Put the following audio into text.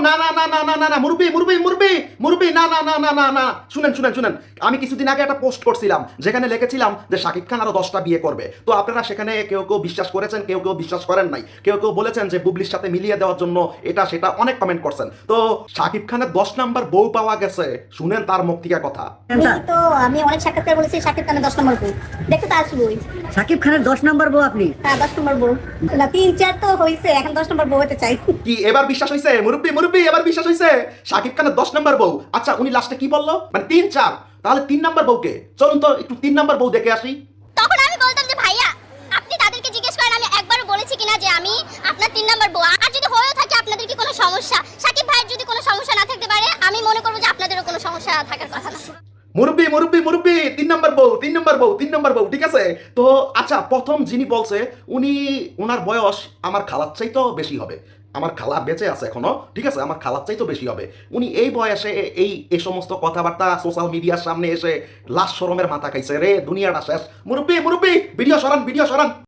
না না না না না না না মুরব্বি মুরব্বি মুরব্বি মুরব্বি না না না না না না শুনেন শুনেন শুনেন, আমি কিছুদিন আগে একটা পোস্ট করছিলাম যেখানে লিখেছিলাম যে শাকিব খান আরো 10টা বিয়ে করবে। তো আপনারা সেখানে কেউ কেউ বিশ্বাস করেছেন, কেউ কেউ বিশ্বাস করেন নাই, কেউ কেউ বলেছেন যে বুবলির সাথে মিলিয়ে দেওয়ার জন্য এটা সেটা অনেক কমেন্ট করছেন। তো শাকিব খানের 10 নাম্বার বউ পাওয়া গেছে, শুনেন তার মুখ থেকে কথা। তো আমি অনেক সাক্ষাৎকার বলেছি শাকিব খানের 10 নম্বর বউ দেখতে তো আসবই। সাকিব খানের 10 নাম্বার বউ আপনি? হ্যাঁ 10 নম্বর বউ না, 3-4 তো হয়েছে, এখন 10 নম্বর বউ হতে চাই। কি এবার বিশ্বাস হইছে মুরব্বি মুরব্বি, এবার বিশ্বাস হইছে শাকিব খানের 10 নাম্বার বউ? আচ্ছা উনি লাস্টে কি বললো, মানে 3-4, তাহলে 3 নাম্বার বউকে চলুন তো একটু 3 নাম্বার বউ দেখে আসি। তখন আমি বলতাম যে ভাইয়া আপনি তাদেরকে জিজ্ঞেস করেন আমি একবারও বলেছি কিনা যে আমি আপনার 3 নাম্বার বউ। আর যদি হয়েও থাকে আপনাদের কি কোনো সমস্যা, সাকিব ভাইয়ের যদি কোনো সমস্যা না থাকতে পারে, আমি মনে করবো যে আপনাদেরও কোনো সমস্যা থাকার কথা না। মুরব্বি মুরব্বি মুরব্বি 3 নাম্বার বউ 3 নাম্বার বউ 3 নাম্বার বউ, ঠিক আছে। তো আচ্ছা প্রথম যিনি বলছে উনি, ওনার বয়স আমার খালার চাইতেও বেশি হবে। আমার খালা বেঁচে আছে এখনো, ঠিক আছে, আমার খালার চাইতেও বেশি হবে। উনি এই বয়সে এই সমস্ত কথাবার্তা সোশ্যাল মিডিয়ার সামনে এসে লাশ শরমের মাথা খাইছে রে, দুনিয়াটা শেষ। মুরব্বি মুরব্বি ভিডিও সরান ভিডিও সরান।